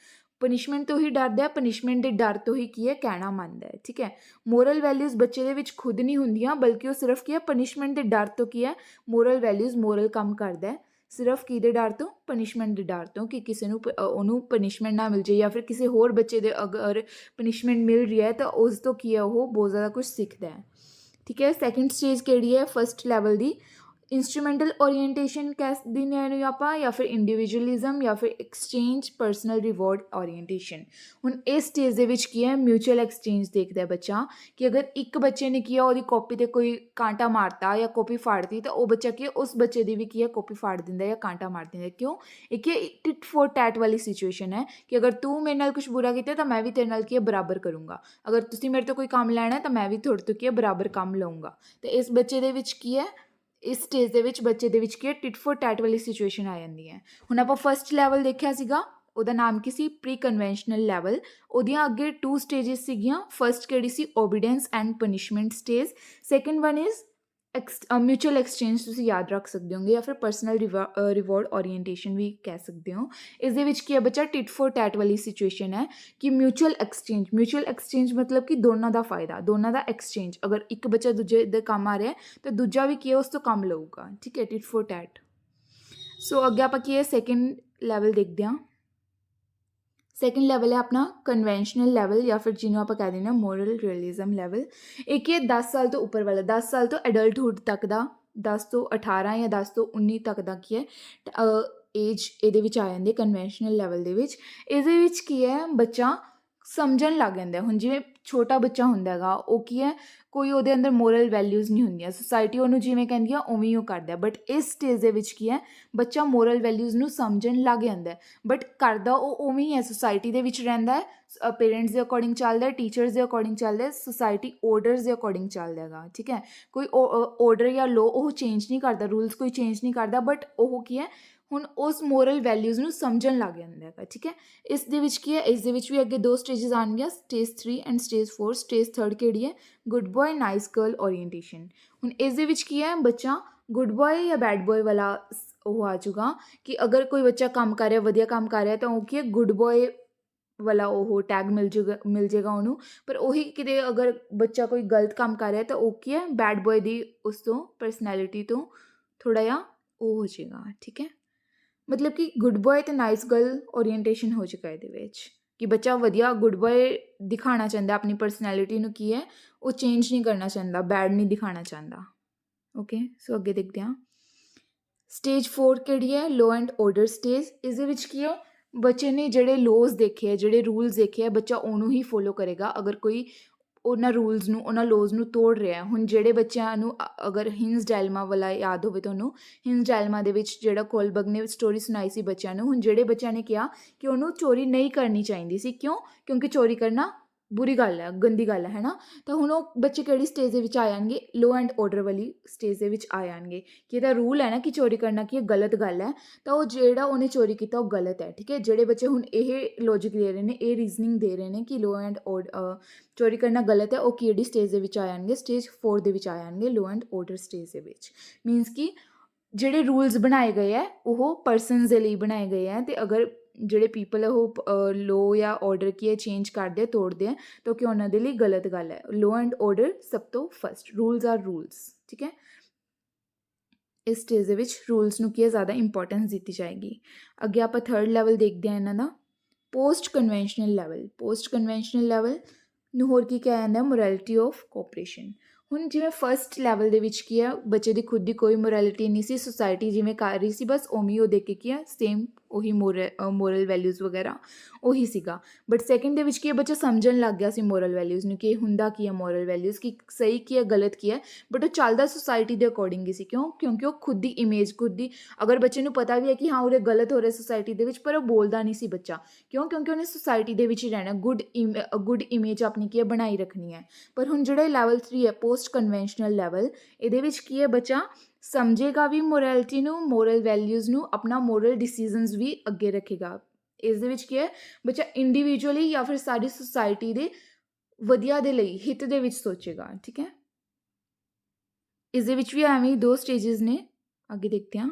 ਪਨਿਸ਼ਮੈਂਟ ਤੋਂ ਹੀ ਡਰਦਾ ਹੈ, ਪਨਿਸ਼ਮੈਂਟ ਦੇ ਡਰ ਤੋਂ ਹੀ ਕੀ ਹੈ ਕਹਿਣਾ ਮੰਨਦਾ ਹੈ। ਠੀਕ ਹੈ, ਮੋਰਲ ਵੈਲਿਊਜ਼ ਬੱਚੇ ਦੇ ਵਿੱਚ ਖੁਦ ਨਹੀਂ ਹੁੰਦੀਆਂ, ਬਲਕਿ ਉਹ ਸਿਰਫ ਕੀ ਹੈ ਪਨਿਸ਼ਮੈਂਟ ਦੇ ਡਰ ਤੋਂ ਕੀ ਹੈ ਮੋਰਲ ਵੈਲਿਊਜ਼, ਮੋਰਲ ਕੰਮ ਕਰਦਾ ਹੈ। ਸਿਰਫ ਕਿਹਦੇ ਡਰ ਤੋਂ, ਪਨਿਸ਼ਮੈਂਟ ਦੇ ਡਰ ਤੋਂ, ਕਿ ਕਿਸੇ ਨੂੰ ਉਹਨੂੰ ਪਨਿਸ਼ਮੈਂਟ ਨਾ ਮਿਲ ਜਾਏ ਜਾਂ ਫਿਰ ਕਿਸੇ ਹੋਰ ਬੱਚੇ ਦੇ ਅਗਰ ਪਨਿਸ਼ਮੈਂਟ ਮਿਲ ਰਹੀ ਹੈ ਤਾਂ ਉਸ ਤੋਂ ਕੀ ਹੈ ਉਹ ਬਹੁਤ ਜ਼ਿਆਦਾ ਕੁਛ ਸਿੱਖਦਾ ਹੈ। ਠੀਕ ਹੈ, ਸੈਕਿੰਡ ਸਟੇਜ ਕਿਹੜੀ ਹੈ ਫਸਟ ਲੈਵਲ ਦੀ, ਇੰਸਟਰੂਮੈਂਟਲ ਓਰੀਐਂਟੇਸ਼ਨ ਕਹਿ ਦਿੰਦੇ ਹਾਂ ਇਹਨੂੰ ਆਪਾਂ, ਜਾਂ ਫਿਰ ਇੰਡੀਵਿਜੂਅਲਿਜ਼ਮ, ਜਾਂ ਫਿਰ ਐਕਸਚੇਂਜ ਪਰਸਨਲ ਰਿਵਾਰਡ ਓਰੀਐਂਟੇਸ਼ਨ। ਹੁਣ ਇਸ ਸਟੇਜ ਦੇ ਵਿੱਚ ਕੀ ਹੈ ਮਿਊਚੁਅਲ ਐਕਸਚੇਂਜ ਦੇਖਦਾ ਬੱਚਾ, ਕਿ ਅਗਰ ਇੱਕ ਬੱਚੇ ਨੇ ਕੀ ਆ ਉਹਦੀ ਕਾਪੀ 'ਤੇ ਕੋਈ ਕਾਂਟਾ ਮਾਰਤਾ ਜਾਂ ਕਾਪੀ ਫਾੜਤੀ, ਤਾਂ ਉਹ ਬੱਚਾ ਕੀ ਹੈ ਉਸ ਬੱਚੇ ਦੀ ਵੀ ਕੀ ਹੈ ਕਾਪੀ ਫਾੜ ਦਿੰਦਾ ਜਾਂ ਕਾਂਟਾ ਮਾਰ ਦਿੰਦਾ। ਕਿਉਂ? ਇਹ ਕੀ ਟਿਟ ਫੋਰ ਟੈਟ ਵਾਲੀ ਸਿਚੁਏਸ਼ਨ ਹੈ ਕਿ ਅਗਰ ਤੂੰ ਮੇਰੇ ਨਾਲ ਕੁਛ ਬੁਰਾ ਕੀਤਾ ਤਾਂ ਮੈਂ ਵੀ ਤੇਰੇ ਨਾਲ ਕੀ ਹੈ ਬਰਾਬਰ ਕਰੂੰਗਾ, ਅਗਰ ਤੁਸੀਂ ਮੇਰੇ ਤੋਂ ਕੋਈ ਕੰਮ ਲੈਣਾ ਤਾਂ ਮੈਂ ਵੀ ਤੁਹਾਡੇ ਤੋਂ ਕੀ ਹੈ ਬਰਾਬਰ ਕੰਮ ਲਊਂਗਾ। ਅਤੇ ਇਸ ਬੱਚੇ ਦੇ ਵਿੱਚ ਕੀ ਹੈ, ਇਸ ਸਟੇਜ ਦੇ ਵਿੱਚ ਬੱਚੇ ਦੇ ਵਿੱਚ ਕੀ ਹੈ ਟਿਟ ਫੋਰ ਟੈਟ ਵਾਲੀ ਸਿਚੁਏਸ਼ਨ ਆ ਜਾਂਦੀ ਹੈ। ਹੁਣ ਆਪਾਂ ਫਸਟ ਲੈਵਲ ਦੇਖਿਆ ਸੀਗਾ, ਉਹਦਾ ਨਾਮ ਕੀ ਸੀ, ਪ੍ਰੀ ਕਨਵੈਨਸ਼ਨਲ ਲੈਵਲ। ਉਹਦੀਆਂ ਅੱਗੇ 2 ਸਟੇਜਿਸ ਸੀਗੀਆਂ। ਫਸਟ ਕਿਹੜੀ ਸੀ, obedience and punishment stage. Second one is mutual exchange ਤੁਸੀਂ ਯਾਦ ਰੱਖ ਸਕਦੇ ਹੋਗੇ, ਜਾਂ ਫਿਰ ਪਰਸਨਲ ਰਿਵਾਰਡ ਓਰੀਐਂਟੇਸ਼ਨ ਵੀ ਕਹਿ ਸਕਦੇ ਹੋ। ਇਸ ਦੇ ਵਿੱਚ ਕੀ ਹੈ ਬੱਚਾ, ਟਿਟ ਫੋਰ ਟੈਟ ਵਾਲੀ ਸਿਚੁਏਸ਼ਨ ਹੈ ਕਿ ਮਿਊਚੁਅਲ ਐਕਸਚੇਂਜ ਮਤਲਬ ਕਿ ਦੋਨਾਂ ਦਾ ਫਾਇਦਾ, ਦੋਨਾਂ ਦਾ ਐਕਸਚੇਂਜ। ਅਗਰ ਇੱਕ ਬੱਚਾ ਦੂਜੇ ਦੇ ਕੰਮ ਆ ਰਿਹਾ ਤਾਂ ਦੂਜਾ ਵੀ ਕੀ ਹੈ ਉਸ ਤੋਂ ਕੰਮ ਲਊਗਾ, ਠੀਕ ਹੈ, ਟਿਟ ਫੋਰ ਟੈਟ। ਸੋ ਅੱਗੇ ਆਪਾਂ ਕੀ ਹੈ ਸੈਕਿੰਡ ਲੈਵਲ ਦੇਖਦੇ ਹਾਂ। ਸੈਕਿੰਡ ਲੈਵਲ ਹੈ ਆਪਣਾ ਕਨਵੈਨਸ਼ਨਲ ਲੈਵਲ, ਜਾਂ ਫਿਰ ਜਿਹਨੂੰ ਆਪਾਂ ਕਹਿ ਦਿੰਦੇ ਹਾਂ ਮੋਰਲ ਰੀਅਲਿਜ਼ਮ ਲੈਵਲ। ਇਹ ਕੀ ਹੈ 10 ਸਾਲ ਤੋਂ ਉੱਪਰ ਵਾਲਾ, 10 ਸਾਲ ਤੋਂ ਐਡਲਟਹੁੱਡ ਤੱਕ ਦਾ, 10 ਤੋਂ 18 ਜਾਂ 10 ਤੋਂ 19 ਤੱਕ ਦਾ ਕੀ ਹੈ ਏਜ ਇਹਦੇ ਵਿੱਚ ਆ ਜਾਂਦੀ ਹੈ ਕਨਵੈਨਸ਼ਨਲ ਲੈਵਲ ਦੇ ਵਿੱਚ। ਇਹਦੇ ਵਿੱਚ ਕੀ ਹੈ ਬੱਚਾ ਸਮਝਣ ਲੱਗ ਜਾਂਦਾ। ਹੁਣ ਜਿਵੇਂ ਛੋਟਾ ਬੱਚਾ ਹੁੰਦਾ ਹੈਗਾ, ਉਹ ਕੀ ਹੈ ਕੋਈ ਉਹਦੇ ਅੰਦਰ ਮੋਰਲ ਵੈਲਿਊਜ਼ ਨਹੀਂ ਹੁੰਦੀਆਂ, ਸੁਸਾਇਟੀ ਉਹਨੂੰ ਜਿਵੇਂ ਕਹਿੰਦੀ ਆ ਉਵੇਂ ਹੀ ਉਹ ਕਰਦਾ। ਬਟ ਇਸ ਸਟੇਜ ਦੇ ਵਿੱਚ ਕੀ ਹੈ ਬੱਚਾ ਮੋਰਲ ਵੈਲਿਊਜ਼ ਨੂੰ ਸਮਝਣ ਲੱਗ ਜਾਂਦਾ, ਬਟ ਕਰਦਾ ਉਹ ਉਵੇਂ ਹੀ ਹੈ, ਸੁਸਾਇਟੀ ਦੇ ਵਿੱਚ ਰਹਿੰਦਾ ਹੈ, ਪੇਰੈਂਟਸ ਦੇ ਅਕੋਰਡਿੰਗ ਚੱਲਦਾ ਹੈ, ਟੀਚਰਸ ਦੇ ਅਕੋਰਡਿੰਗ ਚੱਲਦਾ ਹੈ, ਸੁਸਾਇਟੀ ਆਰਡਰਸ ਦੇ ਅਕੋਰਡਿੰਗ ਚੱਲਦਾ ਹੈਗਾ, ਠੀਕ ਹੈ। ਕੋਈ ਆਰਡਰ ਜਾਂ ਲੋ ਉਹ ਚੇਂਜ ਨਹੀਂ ਕਰਦਾ, ਰੂਲਸ ਕੋਈ ਚੇਂਜ ਨਹੀਂ ਕਰਦਾ, ਬਟ ਉਹ ਕੀ ਹੈ ਹੁਣ ਉਸ ਮੋਰਲ ਵੈਲਿਊਜ਼ ਨੂੰ ਸਮਝਣ ਲੱਗ ਜਾਂਦਾ ਹੈਗਾ, ਠੀਕ ਹੈ। ਇਸ ਦੇ ਵਿੱਚ ਕੀ ਹੈ, ਇਸ ਦੇ ਵਿੱਚ ਵੀ ਅੱਗੇ 2 ਸਟੇਜਸ ਆਉਣਗੀਆਂ, ਸਟੇਜ 3 ਐਂਡ ਸਟੇਜ 4। ਸਟੇਜ 3 ਕਿਹੜੀ ਹੈ, good boy nice girl orientation. ਹੁਣ ਇਸ ਦੇ ਵਿੱਚ ਕੀ ਹੈ ਬੱਚਾ ਗੁੱਡ ਬॉय ਜਾਂ ਬੈਡ ਬॉय ਵਾਲਾ ਉਹ ਆ ਜਾਊਗਾ ਕਿ ਅਗਰ ਕੋਈ ਬੱਚਾ ਕੰਮ ਕਰ ਰਿਹਾ, ਵਧੀਆ ਕੰਮ ਕਰ ਰਿਹਾ, ਤਾਂ ਉਹ ਕੀ ਹੈ ਗੁੱਡ ਬॉय ਵਾਲਾ ਉਹ ਟੈਗ ਮਿਲ ਜਾਏਗਾ ਉਹਨੂੰ। ਪਰ ਉਹੀ ਕਿਤੇ ਅਗਰ ਬੱਚਾ ਕੋਈ ਗਲਤ ਕੰਮ ਕਰ ਰਿਹਾ ਤਾਂ ਉਹ ਕੀ ਹੈ ਬੈਡ ਬॉय ਦੀ ਉਸ ਤੋਂ ਪਰਸਨੈਲਿਟੀ ਤੋਂ ਥੋੜ੍ਹਾ ਜਿਹਾ ਉਹ ਹੋ ਜਾਏਗਾ, ਠੀਕ ਹੈ। ਮਤਲਬ ਕਿ ਗੁੱਡ ਬॉय ਅਤੇ ਨਾਈਸ ਗਰਲ ਓਰੀਐਂਟੇਸ਼ਨ ਹੋ ਜਾਏਗਾ ਇਹਦੇ ਵਿੱਚ, ਕਿ ਬੱਚਾ ਵਧੀਆ ਗੁੱਡ ਬॉय ਦਿਖਾਉਣਾ ਚਾਹੁੰਦਾ, ਆਪਣੀ ਪਰਸਨੈਲਿਟੀ ਨੂੰ ਕੀ ਹੈ ਉਹ ਚੇਂਜ ਨਹੀਂ ਕਰਨਾ ਚਾਹੁੰਦਾ, ਬੈਡ ਨਹੀਂ ਦਿਖਾਉਣਾ ਚਾਹੁੰਦਾ। ਓਕੇ, ਸੋ ਅੱਗੇ ਦੇਖਦੇ ਹਾਂ। ਸਟੇਜ 4 ਕਿਹੜੀ ਹੈ, ਲੋ ਐਂਡ ਆਰਡਰ ਸਟੇਜ। ਇਸ ਦੇ ਵਿੱਚ ਕੀ ਹੈ ਬੱਚੇ ਨੇ ਜਿਹੜੇ ਲੋਜ਼ ਦੇਖੇ ਹੈ, ਜਿਹੜੇ ਰੂਲਸ ਦੇਖੇ ਹੈ, ਬੱਚਾ ਉਹਨੂੰ ਹੀ ਫੋਲੋ ਕਰੇਗਾ। ਅਗਰ ਕੋਈ ਉਹਨਾਂ ਰੂਲਸ ਨੂੰ, ਉਹਨਾਂ ਲੋਜ਼ ਨੂੰ ਤੋੜ ਰਿਹਾ, ਹੁਣ ਜਿਹੜੇ ਬੱਚਿਆਂ ਨੂੰ ਅਗਰ ਹਿੰਸ ਡੈਲਮਾ ਵਾਲਾ ਯਾਦ ਹੋਵੇ ਤੁਹਾਨੂੰ, ਹਿੰਸ ਡੈਲਮਾ ਦੇ ਵਿੱਚ ਜਿਹੜਾ ਕੋਲਬਰਗ ਨੇ ਸਟੋਰੀ ਸੁਣਾਈ ਸੀ ਬੱਚਿਆਂ ਨੂੰ। ਹੁਣ ਜਿਹੜੇ ਬੱਚਿਆਂ ਨੇ ਕਿਹਾ ਕਿ ਉਹਨੂੰ ਚੋਰੀ ਨਹੀਂ ਕਰਨੀ ਚਾਹੀਦੀ ਸੀ, ਕਿਉਂ, ਕਿਉਂਕਿ ਚੋਰੀ ਕਰਨਾ ਬੁਰੀ ਗੱਲ ਹੈ, ਗੰਦੀ ਗੱਲ ਹੈ ਨਾ। ਤਾਂ ਹੁਣ ਉਹ ਬੱਚੇ ਕਿਹੜੀ ਸਟੇਜ ਦੇ ਵਿੱਚ ਆ ਜਾਣਗੇ, ਲੋ ਐਂਡ ਆਰਡਰ ਵਾਲੀ ਸਟੇਜ ਦੇ ਵਿੱਚ ਆ ਜਾਣਗੇ, ਕਿ ਇਹਦਾ ਰੂਲ ਹੈ ਨਾ ਕਿ ਚੋਰੀ ਕਰਨਾ ਕੀ ਗਲਤ ਗੱਲ ਹੈ, ਤਾਂ ਉਹ ਜਿਹੜਾ ਉਹਨੇ ਚੋਰੀ ਕੀਤਾ ਉਹ ਗਲਤ ਹੈ, ਠੀਕ ਹੈ। ਜਿਹੜੇ ਬੱਚੇ ਹੁਣ ਇਹ ਲੌਜਿਕ ਦੇ ਰਹੇ ਨੇ, ਇਹ ਰੀਜ਼ਨਿੰਗ ਦੇ ਰਹੇ ਨੇ ਕਿ ਲੋ ਐਂਡ ਚੋਰੀ ਕਰਨਾ ਗਲਤ ਹੈ, ਉਹ ਕਿਹੜੀ ਸਟੇਜ ਦੇ ਵਿੱਚ ਆ ਜਾਣਗੇ, ਸਟੇਜ 4 ਦੇ ਵਿੱਚ ਆ ਜਾਣਗੇ, ਲੋ ਐਂਡ ਆਰਡਰ ਸਟੇਜ ਦੇ ਵਿੱਚ। ਮੀਨਸ ਕਿ ਜਿਹੜੇ ਰੂਲਸ ਬਣਾਏ ਗਏ ਹੈ ਉਹ ਪਰਸਨਸ ਦੇ ਲਈ ਬਣਾਏ ਗਏ ਹੈ, ਅਤੇ ਅਗਰ ਜਿਹੜੇ ਪੀਪਲ ਹੈ ਉਹ ਲੋ ਜਾਂ ਆਰਡਰ ਕੀ ਹੈ ਚੇਂਜ ਕਰਦੇ ਤੋੜਦੇ ਹੈ ਤਾਂ ਕਿ ਉਹਨਾਂ ਦੇ ਲਈ ਗਲਤ ਗੱਲ ਹੈ। ਲੋ ਐਂਡ ਆਰਡਰ ਸਭ ਤੋਂ ਫਸਟ, ਰੂਲਸ ਆਰ ਰੂਲਸ, ਠੀਕ ਹੈ। ਇਸ ਸਟੇਜ ਦੇ ਵਿੱਚ ਰੂਲਸ ਨੂੰ ਕੀ ਹੈ ਜ਼ਿਆਦਾ ਇੰਪੋਰਟੈਂਸ ਦਿੱਤੀ ਜਾਏਗੀ। ਅੱਗੇ ਆਪਾਂ 3rd ਲੈਵਲ ਦੇਖਦੇ ਹਾਂ ਇਹਨਾਂ ਦਾ, post conventional level. Post conventional level ਨੂੰ ਹੋਰ ਕੀ ਕਿਹਾ ਜਾਂਦਾ, ਮੋਰੈਲਿਟੀ ਆਫ ਕੋਆਪਰੇਸ਼ਨ। ਹੁਣ ਜਿਵੇਂ ਫਸਟ ਲੈਵਲ ਦੇ ਵਿੱਚ ਕੀ ਹੈ ਬੱਚੇ ਦੀ ਖੁਦ ਦੀ ਕੋਈ ਮੋਰੈਲਿਟੀ ਨਹੀਂ ਸੀ, ਸੁਸਾਇਟੀ ਜਿਵੇਂ ਕਰ ਰਹੀ ਸੀ ਬਸ ਉਵੇਂ ਉਹ ਦੇਖ ਕੇ ਕੀ ਹੈ ਸੇਮ ਉਹੀ ਮੋਰਲ ਵੈਲਿਊਜ਼ ਵਗੈਰਾ ਉਹੀ ਸੀਗਾ। ਬਟ ਸੈਕਿੰਡ ਦੇ ਵਿੱਚ ਕੀ ਹੈ ਬੱਚਾ ਸਮਝਣ ਲੱਗ ਗਿਆ ਸੀ ਮੋਰਲ ਵੈਲਿਊਜ਼ ਨੂੰ, ਕਿ ਹੁੰਦਾ ਕੀ ਹੈ ਮੋਰਲ ਵੈਲਿਊਜ਼, ਕਿ ਸਹੀ ਕੀ ਹੈ ਗਲਤ ਕੀ ਹੈ, ਬਟ ਉਹ ਚੱਲਦਾ ਸੁਸਾਇਟੀ ਦੇ ਅਕੋਰਡਿੰਗ ਹੀ ਸੀ। ਕਿਉਂ, ਕਿਉਂਕਿ ਉਹ ਖੁਦ ਦੀ ਇਮੇਜ, ਖੁਦ ਦੀ, ਅਗਰ ਬੱਚੇ ਨੂੰ ਪਤਾ ਵੀ ਹੈ ਕਿ ਹਾਂ ਉਹਦੇ ਗਲਤ ਹੋ ਰਿਹਾ ਸੁਸਾਇਟੀ ਦੇ ਵਿੱਚ, ਪਰ ਉਹ ਬੋਲਦਾ ਨਹੀਂ ਸੀ ਬੱਚਾ, ਕਿਉਂ, ਕਿਉਂਕਿ ਉਹਨੇ ਸੁਸਾਇਟੀ ਦੇ ਵਿੱਚ ਹੀ ਰਹਿਣਾ, ਗੁੱਡ ਇਮੇਜ ਆਪਣੀ ਕੀ ਹੈ ਬਣਾਈ ਰੱਖਣੀ ਹੈ। ਪਰ ਹੁਣ ਜਿਹੜਾ ਲੈਵਲ 3 ਹੈ ਪੋਸਟ ਕਨਵੈਨਸ਼ਨਲ ਲੈਵਲ, ਇਹਦੇ ਵਿੱਚ ਕੀ ਹੈ ਬੱਚਾ ਸਮਝੇਗਾ ਵੀ ਮੋਰੈਲਿਟੀ ਨੂੰ, ਮੋਰਲ ਵੈਲਿਊਜ਼ ਨੂੰ, ਆਪਣਾ ਮੋਰਲ ਡਿਸੀਜ਼ਨਸ ਵੀ ਅੱਗੇ ਰੱਖੇਗਾ। ਇਸ ਦੇ ਵਿੱਚ ਕੀ ਹੈ ਬੱਚਾ ਇੰਡੀਵਿਜੂਅਲੀ ਜਾਂ ਫਿਰ ਸਾਰੀ ਸੁਸਾਇਟੀ ਦੇ ਵਧੀਆ ਦੇ ਲਈ, ਹਿੱਤ ਦੇ ਵਿੱਚ ਸੋਚੇਗਾ, ਠੀਕ ਹੈ। ਇਸ ਦੇ ਵਿੱਚ ਵੀ ਐਵੇਂ ਹੀ 2 ਸਟੇਜਸ ਨੇ, ਅੱਗੇ ਦੇਖਦੇ ਹਾਂ।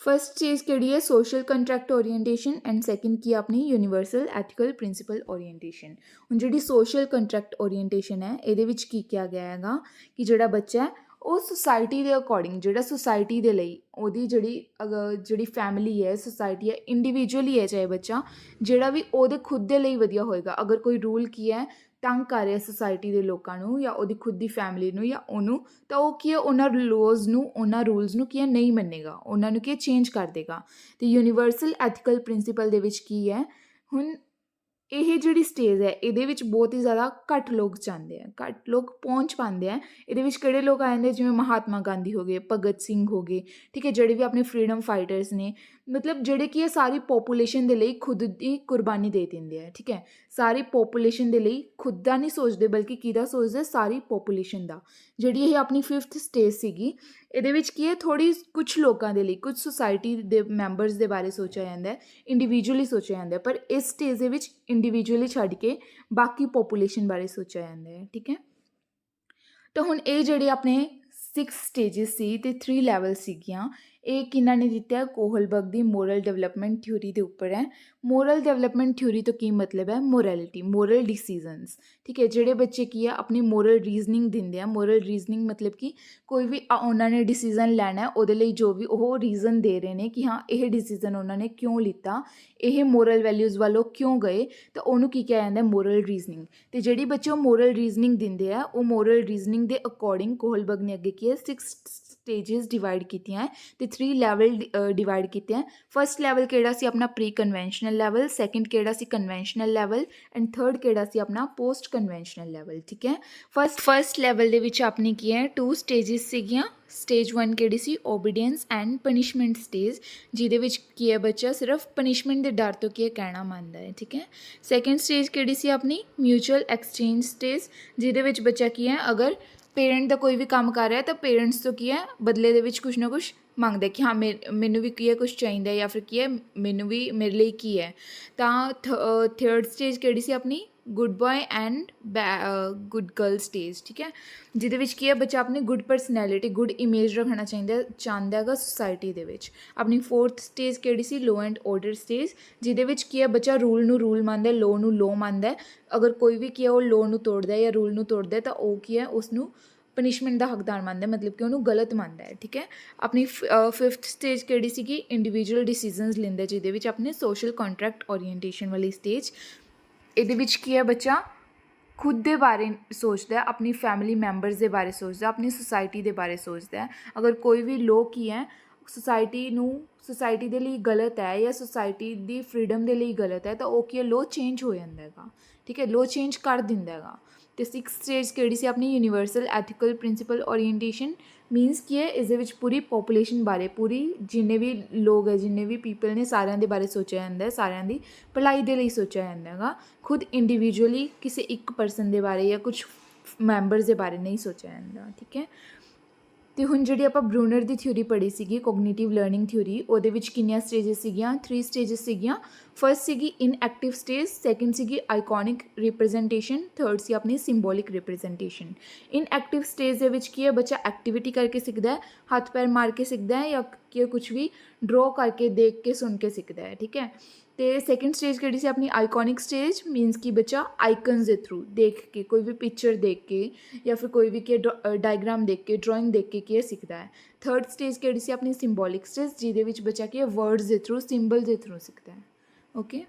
ਫਸਟ ਸਟੇਜ ਕਿਹੜੀ ਹੈ, social contract orientation, and second ਕੀ ਆਪਣੀ ਯੂਨੀਵਰਸਲ ਐਥੀਕਲ ਪ੍ਰਿੰਸੀਪਲ ਓਰੀਐਂਟੇਸ਼ਨ। ਹੁਣ ਜਿਹੜੀ ਸੋਸ਼ਲ ਕੰਟਰੈਕਟ ਓਰੀਐਂਟੇਸ਼ਨ ਹੈ ਇਹਦੇ ਵਿੱਚ ਕੀ ਕਿਹਾ ਗਿਆ ਹੈਗਾ ਕਿ ਜਿਹੜਾ ਬੱਚਾ ਹੈ ਉਹ ਸੁਸਾਇਟੀ ਦੇ ਅਕੋਰਡਿੰਗ, ਜਿਹੜਾ ਸੁਸਾਇਟੀ ਦੇ ਲਈ ਉਹਦੀ ਜਿਹੜੀ ਫੈਮਿਲੀ ਹੈ, ਸੁਸਾਇਟੀ ਹੈ, ਇੰਡੀਵਿਜੂਅਲੀ ਹੈ ਚਾਹੇ ਬੱਚਾ, ਜਿਹੜਾ ਵੀ ਉਹਦੇ ਖੁਦ ਦੇ ਲਈ ਵਧੀਆ ਹੋਏਗਾ। ਅਗਰ ਕੋਈ ਰੂਲ ਕੀ ਹੈ ਤੰਗ ਕਰ ਰਿਹਾ ਸੁਸਾਇਟੀ ਦੇ ਲੋਕਾਂ ਨੂੰ ਜਾਂ ਉਹਦੀ ਖੁਦ ਦੀ ਫੈਮਿਲੀ ਨੂੰ ਜਾਂ ਉਹਨੂੰ, ਤਾਂ ਉਹ ਕੀ ਹੈ ਉਹਨਾਂ ਲੋਜ਼ ਨੂੰ, ਉਹਨਾਂ ਰੂਲਸ ਨੂੰ ਕੀ ਹੈ ਨਹੀਂ ਮੰਨੇਗਾ, ਉਹਨਾਂ ਨੂੰ ਕੀ ਹੈ ਚੇਂਜ ਕਰ ਦੇਗਾ। ਅਤੇ ਯੂਨੀਵਰਸਲ ਐਥੀਕਲ ਪ੍ਰਿੰਸੀਪਲ ਦੇ ਵਿੱਚ ਕੀ ਹੈ, ਹੁਣ ਇਹ ਜਿਹੜੀ ਸਟੇਜ ਹੈ ਇਹਦੇ ਵਿੱਚ ਬਹੁਤ ਹੀ ਜ਼ਿਆਦਾ ਘੱਟ ਲੋਕ ਜਾਂਦੇ ਆ, ਘੱਟ ਲੋਕ ਪਹੁੰਚ ਪਾਉਂਦੇ ਆ। ਇਹਦੇ ਵਿੱਚ ਕਿਹੜੇ ਲੋਕ ਆ ਜਾਂਦੇ, ਜਿਵੇਂ ਮਹਾਤਮਾ ਗਾਂਧੀ ਹੋ ਗਏ, ਭਗਤ ਸਿੰਘ ਹੋ ਗਏ, ਠੀਕ ਹੈ, ਜਿਹੜੇ ਵੀ ਆਪਣੇ ਫਰੀਡਮ ਫਾਈਟਰਸ ਨੇ, ਮਤਲਬ ਜਿਹੜੇ ਕਿ ਇਹ ਸਾਰੀ ਪੋਪੂਲੇਸ਼ਨ ਦੇ ਲਈ ਖੁਦ ਦੀ ਕੁਰਬਾਨੀ ਦੇ ਦਿੰਦੇ ਆ, ਠੀਕ ਹੈ। ਸਾਰੀ ਪੋਪੂਲੇਸ਼ਨ ਦੇ ਲਈ ਖੁਦ ਦਾ ਨਹੀਂ ਸੋਚਦੇ ਬਲਕਿ ਕਿਹਦਾ ਸੋਚਦੇ, ਸਾਰੀ ਪੋਪੂਲੇਸ਼ਨ ਦਾ। ਜਿਹੜੀ ਇਹ ਆਪਣੀ 5th ਸਟੇਜ ਸੀਗੀ, ਇਹਦੇ ਵਿੱਚ ਕੀ ਹੈ ਥੋੜ੍ਹੀ ਕੁਛ ਲੋਕਾਂ ਦੇ ਲਈ, ਕੁਝ ਸੁਸਾਇਟੀ ਦੇ ਮੈਂਬਰਸ ਦੇ ਬਾਰੇ ਸੋਚਿਆ ਜਾਂਦਾ ਹੈ, ਇੰਡੀਵਿਜੂਅਲੀ ਸੋਚਿਆ ਜਾਂਦਾ ਹੈ। ਪਰ ਇਸ ਸਟੇਜ ਦੇ ਵਿੱਚ ਇੰਡੀਵਿਜੂਅਲੀ ਛੱਡ ਕੇ ਬਾਕੀ ਪੋਪੂਲੇਸ਼ਨ ਬਾਰੇ ਸੋਚਿਆ ਜਾਂਦਾ ਹੈ, ਠੀਕ ਹੈ। ਤਾਂ ਹੁਣ ਇਹ ਜਿਹੜੇ ਆਪਣੇ 6 ਸਟੇਜਿਸ ਸੀ ਤੇ 3 ਲੈਵਲ ਸੀਗੀਆਂ, ਇਹ ਕਿਹਨਾਂ ਨੇ ਦਿੱਤਾ? ਕੋਹਲਬਰਗ ਦੀ ਮੋਰਲ ਡਿਵੈਲਪਮੈਂਟ ਥਿਊਰੀ ਦੇ ਉੱਪਰ ਹੈ। ਮੋਰਲ ਡਿਵੈਲਪਮੈਂਟ ਥਿਊਰੀ ਤੋਂ ਕੀ ਮਤਲਬ ਹੈ? ਮੋਰੈਲਿਟੀ, ਮੋਰਲ ਡਿਸੀਜ਼ਨਸ, ਠੀਕ ਹੈ। ਜਿਹੜੇ ਬੱਚੇ ਕੀ ਹੈ ਆਪਣੀ ਮੋਰਲ ਰੀਜ਼ਨਿੰਗ ਦਿੰਦੇ ਆ, ਮੋਰਲ ਰੀਜ਼ਨਿੰਗ ਮਤਲਬ ਕਿ ਕੋਈ ਵੀ ਉਹਨਾਂ ਨੇ ਡਿਸੀਜ਼ਨ ਲੈਣਾ ਉਹਦੇ ਲਈ ਜੋ ਵੀ ਉਹ ਰੀਜ਼ਨ ਦੇ ਰਹੇ ਨੇ ਕਿ ਹਾਂ ਇਹ ਡਿਸੀਜ਼ਨ ਉਹਨਾਂ ਨੇ ਕਿਉਂ ਲਿੱਤਾ, ਇਹ ਮੋਰਲ ਵੈਲਿਊਜ਼ ਵੱਲੋਂ ਕਿਉਂ ਗਏ, ਤਾਂ ਉਹਨੂੰ ਕੀ ਕਿਹਾ ਜਾਂਦਾ? Moral reasoning. ਅਤੇ ਜਿਹੜੀ ਬੱਚੇ ਉਹ ਮੋਰਲ ਰੀਜ਼ਨਿੰਗ ਦਿੰਦੇ ਆ, ਉਹ ਮੋਰਲ ਰੀਜ਼ਨਿੰਗ ਦੇ ਅਕੋਰਡਿੰਗ ਕੋਹਲਬਰਗ ਨੇ ਅੱਗੇ ਕੀ ਹੈ 6 ਸਟੇਜਿਸ ਡਿਵਾਈਡ ਕੀਤੀਆਂ ਅਤੇ 3 ਲੈਵਲ ਡਿਵਾਈਡ ਕੀਤੇ ਹੈ। ਫਸਟ ਲੈਵਲ ਕਿਹੜਾ ਸੀ? ਆਪਣਾ ਪ੍ਰੀ ਕਨਵੈਨਸ਼ਨਲ ਲੈਵਲ। ਸੈਕਿੰਡ ਕਿਹੜਾ ਸੀ? Conventional level. ਐਂਡ ਥਰਡ ਕਿਹੜਾ ਸੀ? ਆਪਣਾ ਪੋਸਟ ਕਨਵੈਨਸ਼ਨਲ ਲੈਵਲ, ਠੀਕ ਹੈ। ਫਸਟ ਲੈਵਲ ਦੇ ਵਿੱਚ ਆਪਣੀ ਕੀ ਹੈ 2 ਸਟੇਜਿਸ ਸੀਗੀਆਂ। ਸਟੇਜ 1 ਕਿਹੜੀ ਸੀ? ਓਬੀਡੀਐਂਸ ਐਂਡ ਪਨਿਸ਼ਮੈਂਟ ਸਟੇਜ, ਜਿਹਦੇ ਵਿੱਚ ਕੀ ਹੈ ਬੱਚਾ ਸਿਰਫ ਪਨਿਸ਼ਮੈਂਟ ਦੇ ਡਰ ਤੋਂ ਕੀ ਹੈ ਕਹਿਣਾ ਮੰਨਦਾ ਹੈ, ਠੀਕ ਹੈ। ਸੈਕਿੰਡ ਸਟੇਜ ਕਿਹੜੀ ਸੀ? ਆਪਣੀ ਮਿਊਚੁਅਲ ਐਕਸਚੇਂਜ ਸਟੇਜ, ਜਿਹਦੇ ਵਿੱਚ ਬੱਚਾ ਕੀ ਹੈ ਅਗਰ ਪੇਰੈਂਟ ਦਾ ਕੋਈ ਵੀ ਕੰਮ ਕਰ ਰਿਹਾ ਤਾਂ ਪੇਰੈਂਟਸ ਤੋਂ ਕੀ ਹੈ ਬਦਲੇ ਦੇ ਵਿੱਚ ਕੁਛ ਨਾ ਕੁਛ ਮੰਗਦਾ ਕਿ ਹਾਂ ਮੈਨੂੰ ਵੀ ਕੀ ਹੈ ਕੁਛ ਚਾਹੀਦਾ, ਜਾਂ ਫਿਰ ਕੀ ਹੈ ਮੈਨੂੰ ਵੀ ਮੇਰੇ ਲਈ ਕੀ ਹੈ। ਤਾਂ ਥਰਡ ਸਟੇਜ ਕਿਹੜੀ ਸੀ? ਆਪਣੀ good boy and good girl stage, ਠੀਕ ਹੈ, ਜਿਹਦੇ ਵਿੱਚ ਕੀ ਹੈ ਬੱਚਾ ਆਪਣੀ ਗੁੱਡ ਪਰਸਨੈਲਿਟੀ, ਗੁੱਡ ਇਮੇਜ ਰੱਖਣਾ ਚਾਹੁੰਦਾ ਹੈਗਾ ਸੁਸਾਇਟੀ ਦੇ ਵਿੱਚ। ਆਪਣੀ ਫੋਰਥ ਸਟੇਜ ਕਿਹੜੀ ਸੀ? ਲੋ ਐਂਡ ਆਰਡਰ ਸਟੇਜ, ਜਿਹਦੇ ਵਿੱਚ ਕੀ ਹੈ ਬੱਚਾ ਰੂਲ ਨੂੰ ਰੂਲ ਮੰਨਦਾ, ਲੋ ਨੂੰ ਲੋ ਮੰਨਦਾ। ਅਗਰ ਕੋਈ ਵੀ ਕੀ ਹੈ ਉਹ ਲੋ ਨੂੰ ਤੋੜਦਾ ਜਾਂ ਰੂਲ ਨੂੰ ਤੋੜਦਾ ਤਾਂ ਉਹ ਕੀ ਹੈ ਉਸਨੂੰ ਪਨਿਸ਼ਮੈਂਟ ਦਾ ਹੱਕਦਾਰ ਮੰਨਦਾ, ਮਤਲਬ ਕਿ ਉਹਨੂੰ ਗਲਤ ਮੰਨਦਾ ਹੈ, ਠੀਕ ਹੈ। ਆਪਣੀ ਫਿਫਥ ਸਟੇਜ ਕਿਹੜੀ ਸੀਗੀ? ਇੰਡੀਵਿਜੂਅਲ ਡਿਸੀਜ਼ਨਸ ਲੈਂਦਾ, ਜਿਹਦੇ ਵਿੱਚ ਆਪਣੇ ਸੋਸ਼ਲ ਕੰਟਰੈਕਟ ਓਰੀਐਂਟੇਸ਼ਨ ਵਾਲੀ ਸਟੇਜ। ਇਹਦੇ ਵਿੱਚ ਕੀ ਹੈ ਬੱਚਾ ਖੁਦ ਦੇ ਬਾਰੇ ਸੋਚਦਾ, ਆਪਣੀ ਫੈਮਿਲੀ ਮੈਂਬਰਸ ਦੇ ਬਾਰੇ ਸੋਚਦਾ, ਆਪਣੀ ਸੁਸਾਇਟੀ ਦੇ ਬਾਰੇ ਸੋਚਦਾ। ਅਗਰ ਕੋਈ ਵੀ ਲੋਕ ਕੀ ਹੈ ਸੁਸਾਇਟੀ ਦੇ ਲਈ ਗਲਤ ਹੈ ਜਾਂ ਸੁਸਾਇਟੀ ਦੀ ਫਰੀडम ਦੇ ਲਈ ਗਲਤ ਹੈ ਤਾਂ ਉਹ ਕੀ ਹੈ ਲੋ ਚੇਂਜ ਹੋ ਜਾਂਦਾ ਹੈਗਾ, ਠੀਕ ਹੈ, ਲੋ ਚੇਂਜ ਕਰ ਦਿੰਦਾ ਹੈਗਾ। ਅਤੇ 6th ਸਟੇਜ ਕਿਹੜੀ ਸੀ? ਆਪਣੀ universal ethical principle orientation. Means ਕੀ ਹੈ ਇਸ ਦੇ ਵਿੱਚ ਪੂਰੀ ਪੋਪੂਲੇਸ਼ਨ ਬਾਰੇ, ਪੂਰੀ ਜਿੰਨੇ ਵੀ ਲੋਕ ਹੈ, ਜਿੰਨੇ ਵੀ ਪੀਪਲ ਨੇ ਸਾਰਿਆਂ ਦੇ ਬਾਰੇ ਸੋਚਿਆ ਜਾਂਦਾ, ਸਾਰਿਆਂ ਦੀ ਭਲਾਈ ਦੇ ਲਈ ਸੋਚਿਆ ਜਾਂਦਾ ਹੈਗਾ। ਖੁਦ ਇੰਡੀਵਿਜੂਅਲੀ ਕਿਸੇ ਇੱਕ ਪਰਸਨ ਦੇ ਬਾਰੇ ਜਾਂ ਕੁਛ ਮੈਂਬਰਸ ਦੇ ਬਾਰੇ ਨਹੀਂ ਸੋਚਿਆ ਜਾਂਦਾ, ਠੀਕ ਹੈ। ਅਤੇ ਹੁਣ ਜਿਹੜੀ ਆਪਾਂ ਬਰੂਨਰ ਦੀ ਥਿਊਰੀ ਪੜ੍ਹੀ ਸੀਗੀ ਕੋਗਨੀਟਿਵ ਲਰਨਿੰਗ ਥਿਊਰੀ, ਉਹਦੇ ਵਿੱਚ ਕਿੰਨੀਆਂ ਸਟੇਜਿਸ ਸੀਗੀਆਂ? 3 ਸਟੇਜਿਸ ਸੀਗੀਆਂ। ਫਸਟ ਸੀਗੀ ਇਨਐਕਟਿਵ ਸਟੇਜ, ਸੈਕਿੰਡ ਸੀਗੀ ਆਈਕੋਨਿਕ ਰਿਪਰੈਜ਼ੈਂਟੇਸ਼ਨ, ਥਰਡ ਸੀ ਆਪਣੀ ਸਿੰਬੋਲਿਕ ਰਿਪਰੈਜ਼ੈਂਟੇਸ਼ਨ। ਇਨਐਕਟਿਵ ਸਟੇਜ ਦੇ ਵਿੱਚ ਕੀ ਹੈ ਬੱਚਾ ਐਕਟੀਵਿਟੀ ਕਰਕੇ ਸਿੱਖਦਾ ਹੈ, ਹੱਥ ਪੈਰ ਮਾਰ ਕੇ ਸਿੱਖਦਾ ਹੈ, ਜਾਂ ਕਿ ਕੁਛ ਵੀ ਡਰੋ ਕਰਕੇ ਦੇਖ ਕੇ ਸੁਣ ਕੇ ਸਿੱਖਦਾ ਹੈ, ਠੀਕ ਹੈ। ਅਤੇ ਸੈਕਿੰਡ ਸਟੇਜ ਕਿਹੜੀ ਸੀ? ਆਪਣੀ ਆਈਕੋਨਿਕ ਸਟੇਜ। ਮੀਨਸ ਕਿ ਬੱਚਾ ਆਈਕਨਸ ਦੇ ਥਰੂ ਦੇਖ ਕੇ, ਕੋਈ ਵੀ ਪਿਕਚਰ ਦੇਖ ਕੇ ਜਾਂ ਫਿਰ ਕੋਈ ਵੀ ਕੀ ਡਾਇਗਰਾਮ ਦੇਖ ਕੇ, ਡਰਾਇੰਗ ਦੇਖ ਕੇ ਕੀ ਸਿੱਖਦਾ ਹੈ। ਥਰਡ ਸਟੇਜ ਕਿਹੜੀ ਸੀ? ਆਪਣੀ ਸਿੰਬੋਲਿਕ ਸਟੇਜ, ਜਿਹਦੇ ਵਿੱਚ ਬੱਚਾ ਕੀ ਹੈ ਵਰਡਸ ਦੇ ਥਰੂ, ਸਿੰਬਲ ਦੇ ਥਰੂ ਸਿੱਖਦਾ ਹੈ। ਓਕੇ,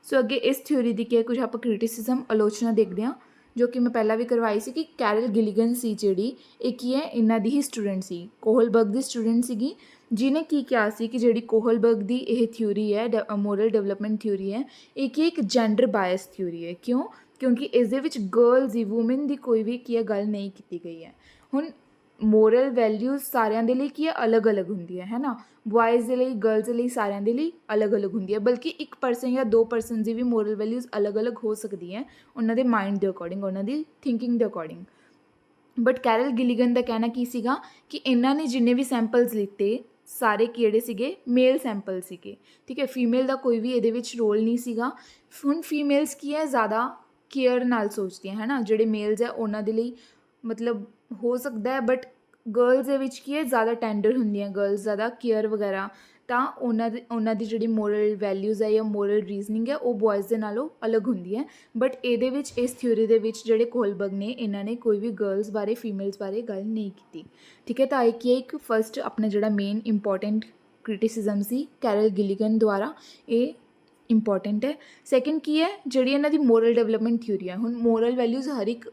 ਸੋ ਅੱਗੇ ਇਸ ਥਿਊਰੀ ਦੀ ਕੀ ਕੁਝ ਆਪਾਂ ਕ੍ਰਿਟਿਸਿਜ਼ਮ ਆਲੋਚਨਾ ਦੇਖਦੇ ਹਾਂ, ਜੋ ਕਿ ਮੈਂ ਪਹਿਲਾਂ ਵੀ ਕਰਵਾਈ ਸੀ ਕਿ ਕੈਰਲ ਗਿਲੀਗਨ ਸੀ ਜਿਹੜੀ, ਇਹ ਕੀ ਹੈ ਇਹਨਾਂ ਦੀ ਹੀ ਸਟੂਡੈਂਟ ਸੀ, ਕੋਹਲਬਰਗ ਦੀ ਸਟੂਡੈਂਟ ਸੀਗੀ, ਜਿਹਨੇ ਕੀ ਕਿਹਾ ਸੀ ਕਿ ਜਿਹੜੀ ਕੋਹਲਬਰਗ ਦੀ ਇਹ ਥਿਊਰੀ ਹੈ ਮੋਰਲ ਡਿਵੈਲਪਮੈਂਟ ਥਿਊਰੀ ਹੈ, ਇਹ ਕੀ ਇੱਕ ਜੈਂਡਰ ਬਾਇਸ ਥਿਊਰੀ ਹੈ। ਕਿਉਂ? ਕਿਉਂਕਿ ਇਸ ਦੇ ਵਿੱਚ ਗਰਲਸ ਦੀ, ਵੂਮਨ ਦੀ ਕੋਈ ਵੀ ਕੀ ਹੈ ਗੱਲ ਨਹੀਂ ਕੀਤੀ ਗਈ ਹੈ। ਹੁਣ ਮੋਰਲ ਵੈਲਿਊਜ਼ ਸਾਰਿਆਂ ਦੇ ਲਈ ਕੀ ਹੈ ਅਲੱਗ ਅਲੱਗ ਹੁੰਦੀ ਹੈ ਨਾ, ਬॉयज़ ਦੇ ਲਈ, ਗਰਲਸ ਦੇ ਲਈ, ਸਾਰਿਆਂ ਦੇ ਲਈ ਅਲੱਗ ਅਲੱਗ ਹੁੰਦੀ ਹੈ। ਬਲਕਿ ਇੱਕ ਪਰਸਨ ਜਾਂ 2 ਪਰਸਨ ਦੀ ਵੀ ਮੋਰਲ ਵੈਲਿਊਜ਼ ਅਲੱਗ ਅਲੱਗ ਹੋ ਸਕਦੀ ਹੈ ਉਹਨਾਂ ਦੇ ਮਾਈਂਡ ਦੇ ਅਕੋਰਡਿੰਗ, ਉਹਨਾਂ ਦੀ ਥਿੰਕਿੰਗ ਦੇ ਅਕੋਰਡਿੰਗ। ਬਟ ਕੈਰਲ ਗਿਲੀਗਨ ਦਾ ਕਹਿਣਾ ਕੀ ਸੀਗਾ ਕਿ ਇਹਨਾਂ ਨੇ ਜਿੰਨੇ ਵੀ ਸੈਂਪਲਸ ਲਿੱਤੇ ਸਾਰੇ ਕਿਹੜੇ ਸੀਗੇ? ਮੇਲ ਸੈਂਪਲ ਸੀਗੇ, ਠੀਕ ਹੈ। ਫੀਮੇਲ ਦਾ ਕੋਈ ਵੀ ਇਹਦੇ ਵਿੱਚ ਰੋਲ ਨਹੀਂ ਸੀਗਾ। ਹੁਣ ਫੀਮੇਲਸ ਕੀ ਹੈ ਜ਼ਿਆਦਾ ਕੇਅਰ ਨਾਲ ਸੋਚਦੀਆਂ ਹੈ ਨਾ, ਜਿਹੜੇ ਮੇਲਸ ਹੈ ਉਹਨਾਂ ਦੇ ਲਈ ਮਤਲਬ ਹੋ ਸਕਦਾ ਹੈ, ਬਟ ਗਰਲਸ ਦੇ ਵਿੱਚ ਕੀ ਹੈ ਜ਼ਿਆਦਾ ਟੈਂਡਰ ਹੁੰਦੀਆਂ, ਗਰਲਸ ਜ਼ਿਆਦਾ ਕੇਅਰ ਵਗੈਰਾ, ਤਾਂ ਉਹਨਾਂ ਦੀ ਜਿਹੜੀ ਮੋਰਲ ਵੈਲਿਊਜ਼ ਹੈ ਜਾਂ ਮੋਰਲ ਰੀਜ਼ਨਿੰਗ ਹੈ ਉਹ ਬॉयਜ਼ ਦੇ ਨਾਲੋਂ ਅਲੱਗ ਹੁੰਦੀ ਹੈ। ਬਟ ਇਹਦੇ ਵਿੱਚ ਇਸ ਥਿਊਰੀ ਦੇ ਵਿੱਚ ਜਿਹੜੇ ਕੋਹਲਬਰਗ ਨੇ ਇਹਨਾਂ ਨੇ ਕੋਈ ਵੀ ਗਰਲਸ ਬਾਰੇ, ਫੀਮੇਲਸ ਬਾਰੇ ਗੱਲ ਨਹੀਂ ਕੀਤੀ, ਠੀਕ ਹੈ। ਤਾਂ ਇਹ ਕੀ ਹੈ ਇੱਕ ਫਸਟ ਆਪਣਾ ਜਿਹੜਾ ਮੇਨ ਇੰਪੋਰਟੈਂਟ ਕ੍ਰਿਟਿਸਿਜ਼ਮ ਸੀ ਕੈਰਲ ਗਿਲੀਗਨ ਦੁਆਰਾ, ਇਹ ਇੰਪੋਰਟੈਂਟ ਹੈ। ਸੈਕਿੰਡ ਕੀ ਹੈ ਜਿਹੜੀ ਇਹਨਾਂ ਦੀ ਮੋਰਲ ਡਿਵੈਲਪਮੈਂਟ ਥਿਊਰੀ ਹੈ। ਹੁਣ ਮੋਰਲ ਵੈਲਿਊਜ਼ ਹਰ ਇੱਕ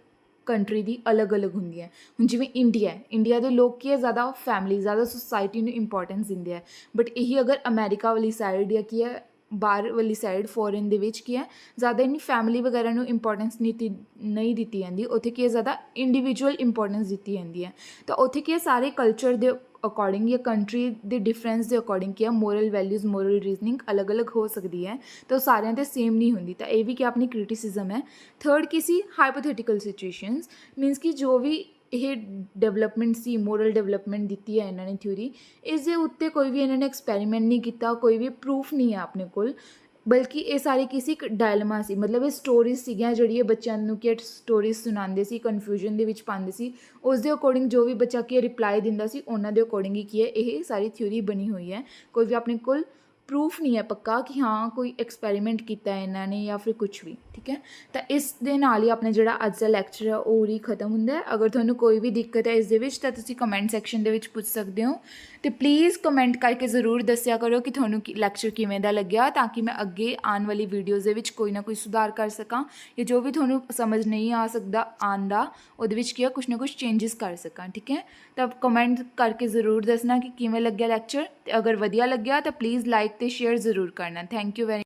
ਕੰਟਰੀ ਦੀ ਅਲੱਗ ਅਲੱਗ ਹੁੰਦੀ ਹੈ। ਹੁਣ ਜਿਵੇਂ ਇੰਡੀਆ ਦੇ ਲੋਕ ਕੀ ਹੈ ਜ਼ਿਆਦਾ ਫੈਮਿਲੀ, ਜ਼ਿਆਦਾ ਸੁਸਾਇਟੀ ਨੂੰ ਇੰਪੋਰਟੈਂਸ ਦਿੰਦੇ ਹੈ। ਬਟ ਇਹੀ ਅਗਰ ਅਮੈਰੀਕਾ ਵਾਲੀ ਸਾਈਡ ਜਾਂ ਕੀ ਹੈ ਬਾਹਰ ਵਾਲੀ ਸਾਈਡ ਫੋਰਨ ਦੇ ਵਿੱਚ ਕੀ ਹੈ ਜ਼ਿਆਦਾ ਇੰਨੀ ਫੈਮਿਲੀ ਵਗੈਰਾ ਨੂੰ ਇੰਪੋਰਟੈਂਸ ਨਹੀਂ ਦਿੱਤੀ ਜਾਂਦੀ, ਉੱਥੇ ਕੀ ਹੈ ਜ਼ਿਆਦਾ ਇੰਡੀਵਿਜੂਅਲ ਇੰਪੋਰਟੈਂਸ ਦਿੱਤੀ ਜਾਂਦੀ ਹੈ। ਤਾਂ ਉੱਥੇ ਕੀ ਹੈ ਸਾਰੇ ਕਲਚਰ ਦੇ ਅਕੋਰਡਿੰਗ ਜਾਂ ਕੰਟਰੀ ਦੇ ਡਿਫਰੈਂਸ ਦੇ ਅਕੋਰਡਿੰਗ ਕੀ ਹੈ ਮੋਰਲ ਵੈਲਿਊਜ਼, ਮੋਰਲ ਰੀਜ਼ਨਿੰਗ ਅਲੱਗ ਅਲੱਗ ਹੋ ਸਕਦੀ ਹੈ, ਤਾਂ ਉਹ ਸਾਰਿਆਂ 'ਤੇ ਸੇਮ ਨਹੀਂ ਹੁੰਦੀ। ਤਾਂ ਇਹ ਵੀ ਕਿ ਆਪਣੀ ਕ੍ਰਿਟਿਸਿਜ਼ਮ ਹੈ। ਥਰਡ ਕੀ ਸੀ? Hypothetical situations. ਮੀਨਸ ਕਿ ਜੋ ਵੀ ਇਹ ਡਿਵੈਲਪਮੈਂਟ ਸੀ, ਮੋਰਲ ਡਿਵੈਲਪਮੈਂਟ ਦਿੱਤੀ ਹੈ ਇਹਨਾਂ ਨੇ ਥਿਊਰੀ, ਇਸ ਦੇ ਉੱਤੇ ਕੋਈ ਵੀ ਇਹਨਾਂ ਨੇ ਐਕਸਪੈਰੀਮੈਂਟ ਨਹੀਂ ਕੀਤਾ, ਕੋਈ ਵੀ ਪ੍ਰੂਫ ਨਹੀਂ ਹੈ ਆਪਣੇ ਕੋਲ। ਬਲਕਿ ਇਹ ਸਾਰੇ ਕਿਸੇ ਇੱਕ ਡਾਇਲਮਾ ਸੀ, ਮਤਲਬ ਇਹ ਸਟੋਰੀਜ਼ ਸੀਗੀਆਂ ਜਿਹੜੀ ਇਹ ਬੱਚਿਆਂ ਨੂੰ ਕਿ ਸਟੋਰੀਜ਼ ਸੁਣਾਉਂਦੇ ਸੀ, ਕਨਫਿਊਜ਼ਨ ਦੇ ਵਿੱਚ ਪਾਉਂਦੇ ਸੀ। ਉਸ ਦੇ ਅਕੋਰਡਿੰਗ ਜੋ ਵੀ ਬੱਚਾ ਕੀ ਰਿਪਲਾਈ ਦਿੰਦਾ ਸੀ ਉਹਨਾਂ ਦੇ ਅਕੋਰਡਿੰਗ ਹੀ ਕੀ ਹੈ ਇਹ ਸਾਰੀ ਥਿਊਰੀ ਬਣੀ ਹੋਈ ਹੈ। ਕੋਈ ਵੀ ਆਪਣੇ ਕੋਲ ਪ੍ਰੂਫ ਨਹੀਂ ਹੈ ਪੱਕਾ ਕਿ ਹਾਂ ਕੋਈ ਐਕਸਪੈਰੀਮੈਂਟ ਕੀਤਾ ਇਹਨਾਂ ਨੇ ਜਾਂ ਫਿਰ ਕੁਛ ਵੀ, ਠੀਕ ਹੈ। ਤਾਂ ਇਸ ਦੇ ਨਾਲ ਹੀ ਆਪਣਾ ਜਿਹੜਾ ਅੱਜ ਦਾ ਲੈਕਚਰ ਹੈ ਉਹ ਉਰੀ ਖਤਮ ਹੁੰਦਾ ਹੈ। ਅਗਰ ਤੁਹਾਨੂੰ ਕੋਈ ਵੀ ਦਿੱਕਤ ਹੈ ਇਸ ਦੇ ਵਿੱਚ ਤਾਂ ਤੁਸੀਂ ਕਮੈਂਟ ਸੈਕਸ਼ਨ ਦੇ ਵਿੱਚ ਪੁੱਛ ਸਕਦੇ ਹੋ, ਅਤੇ ਪਲੀਜ਼ ਕਮੈਂਟ ਕਰਕੇ ਜ਼ਰੂਰ ਦੱਸਿਆ ਕਰੋ ਕਿ ਤੁਹਾਨੂੰ ਲੈਕਚਰ ਕਿਵੇਂ ਦਾ ਲੱਗਿਆ, ਤਾਂ ਕਿ ਮੈਂ ਅੱਗੇ ਆਉਣ ਵਾਲੀ ਵੀਡੀਓਜ਼ ਦੇ ਵਿੱਚ ਕੋਈ ਨਾ ਕੋਈ ਸੁਧਾਰ ਕਰ ਸਕਾਂ, ਜਾਂ ਜੋ ਵੀ ਤੁਹਾਨੂੰ ਸਮਝ ਨਹੀਂ ਆ ਸਕਦਾ ਆਉਂਦਾ ਉਹਦੇ ਵਿੱਚ ਕੀ ਆ ਕੁਛ ਨਾ ਕੁਛ ਚੇਂਜਸ ਕਰ ਸਕਾਂ, ਠੀਕ ਹੈ। ਤਾਂ ਕਮੈਂਟ ਕਰਕੇ ਜ਼ਰੂਰ ਦੱਸਣਾ ਕਿ ਕਿਵੇਂ ਲੱਗਿਆ ਲੈਕਚਰ, ਅਤੇ ਅਗਰ ਵਧੀਆ ਲੱਗਿਆ ਤਾਂ ਪਲੀਜ਼ ਲਾਈਕ ਅਤੇ ਸ਼ੇਅਰ ਜ਼ਰੂਰ ਕਰਨਾ। Thank you very